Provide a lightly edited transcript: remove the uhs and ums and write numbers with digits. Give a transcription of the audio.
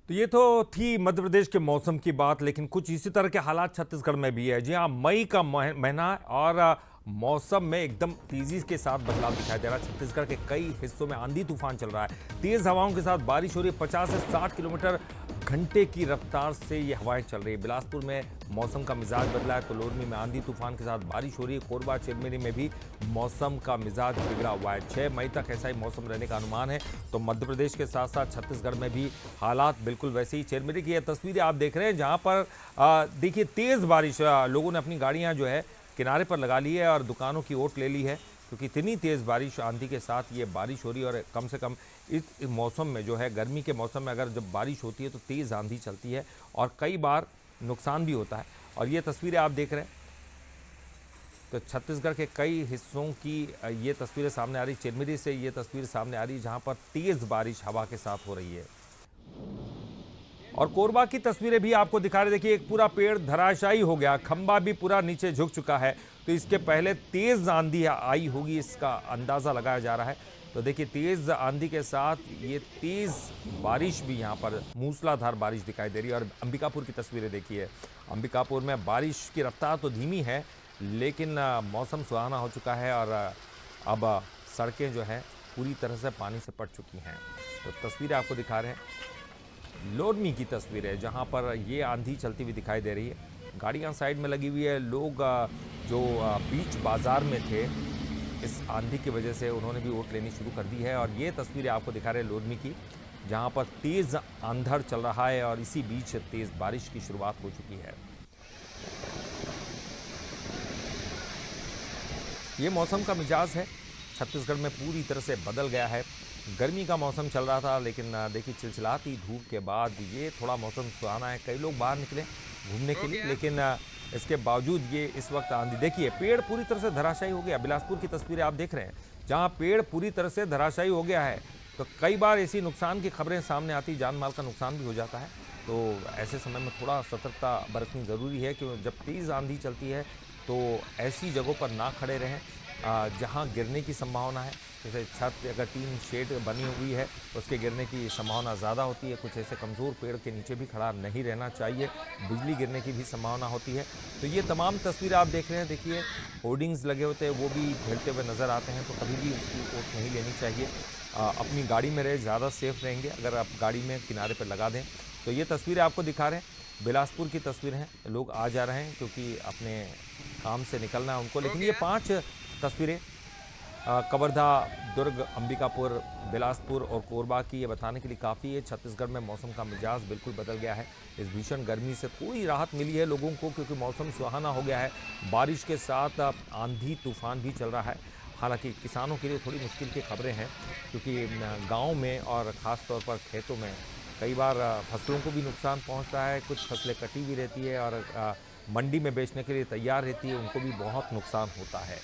तो ये तो थी मध्य प्रदेश के मौसम की बात, लेकिन कुछ इसी तरह के हालात छत्तीसगढ़ में भी है। जी हाँ, मई का महीना है और मौसम में एकदम तेजी के साथ बदलाव दिखाई दे रहा है। छत्तीसगढ़ के कई हिस्सों में आंधी तूफान चल रहा है, तेज हवाओं के साथ बारिश हो रही है। 50 से 60 किलोमीटर घंटे की रफ्तार से ये हवाएं चल रही है। बिलासपुर में मौसम का मिजाज बदला है, तो लोरमी में आंधी तूफान के साथ बारिश हो रही है। कोरबा चिरमिरी में भी मौसम का मिजाज बिगड़ा हुआ है। 6 मई तक ऐसा ही मौसम रहने का अनुमान है। तो मध्य प्रदेश के साथ साथ छत्तीसगढ़ में भी हालात बिल्कुल वैसे ही। चिरमिरी की ये तस्वीरें आप देख रहे हैं, जहां पर देखिए तेज बारिश, लोगों ने अपनी गाड़ियां जो है किनारे पर लगा ली है और दुकानों की ओट ले ली है, क्योंकि इतनी तेज़ बारिश आंधी के साथ ये बारिश हो रही है। और कम से कम इस मौसम में जो है, गर्मी के मौसम में अगर जब बारिश होती है तो तेज़ आंधी चलती है और कई बार नुकसान भी होता है। और ये तस्वीरें आप देख रहे हैं, तो छत्तीसगढ़ के कई हिस्सों की ये तस्वीरें सामने आ रही। चिरमिरी से ये तस्वीर सामने आ रही, जहाँ पर तेज़ बारिश हवा के साथ हो रही है। और कोरबा की तस्वीरें भी आपको दिखा रहे। देखिए, एक पूरा पेड़ धराशायी हो गया, खंबा भी पूरा नीचे झुक चुका है। तो इसके पहले तेज आंधी आई होगी, इसका अंदाजा लगाया जा रहा है। तो देखिए, तेज आंधी के साथ ये तेज बारिश भी यहाँ पर मूसलाधार बारिश दिखाई दे रही है। और अंबिकापुर की तस्वीरें देखिए, अंबिकापुर में बारिश की रफ्तार तो धीमी है, लेकिन मौसम सुहाना हो चुका है और अब सड़कें जो हैं पूरी तरह से पानी से पट चुकी हैं। तो तस्वीरें आपको दिखा रहे हैं, लोरमी की तस्वीर है, जहां पर ये आंधी चलती हुई दिखाई दे रही है। गाड़ियां साइड में लगी हुई है। लोग जो बीच बाजार में थे, इस आंधी की वजह से उन्होंने भी वोट लेनी शुरू कर दी है। और ये तस्वीरें आपको दिखा रहे हैं लोरमी की, जहां पर तेज अंधड़ चल रहा है और इसी बीच तेज बारिश की शुरुआत हो चुकी है। ये मौसम का मिजाज है, छत्तीसगढ़ में पूरी तरह से बदल गया है। गर्मी का मौसम चल रहा था, लेकिन देखिए चिलचिलाती धूप के बाद ये थोड़ा मौसम सुहाना है। कई लोग बाहर निकले घूमने के लिए, लेकिन इसके बावजूद ये इस वक्त आंधी, देखिए पेड़ पूरी तरह से धराशायी हो गया। बिलासपुर की तस्वीरें आप देख रहे हैं, जहाँ पेड़ पूरी तरह से धराशायी हो गया है। तो कई बार ऐसी नुकसान की खबरें सामने आती, जान माल का नुकसान भी हो जाता है। तो ऐसे समय में थोड़ा सतर्कता बरतनी ज़रूरी है, कि जब तेज़ आंधी चलती है तो ऐसी जगहों पर ना खड़े रहें जहां गिरने की संभावना है। जैसे छत, अगर टीन शेड बनी हुई है तो उसके गिरने की संभावना ज़्यादा होती है। कुछ ऐसे कमज़ोर पेड़ के नीचे भी खड़ा नहीं रहना चाहिए, बिजली गिरने की भी संभावना होती है। तो ये तमाम तस्वीरें आप देख रहे हैं। देखिए, होर्डिंग्स लगे होते हैं, वो भी झेलते हुए नज़र आते हैं। तो कभी भी उसकी ओट नहीं लेनी चाहिए। अपनी गाड़ी में रहे, ज़्यादा सेफ रहेंगे अगर आप गाड़ी में किनारे पर लगा दें। तो ये तस्वीरें आपको दिखा रहे हैं, बिलासपुर की तस्वीर हैं। लोग आ जा रहे हैं क्योंकि अपने काम से निकलना है उनको। लेकिन ये 5 तस्वीरें कवर्धा, दुर्ग, अंबिकापुर, बिलासपुर और कोरबा की, ये बताने के लिए काफ़ी है छत्तीसगढ़ में मौसम का मिजाज बिल्कुल बदल गया है। इस भीषण गर्मी से थोड़ी राहत मिली है लोगों को, क्योंकि मौसम सुहाना हो गया है। बारिश के साथ आंधी तूफान भी चल रहा है। हालांकि किसानों के लिए थोड़ी मुश्किल की खबरें हैं, क्योंकि गाँव में और ख़ास तौर पर खेतों में कई बार फसलों को भी नुकसान पहुँचता है। कुछ फसलें कटी भी रहती है और मंडी में बेचने के लिए तैयार रहती है, उनको भी बहुत नुकसान होता है।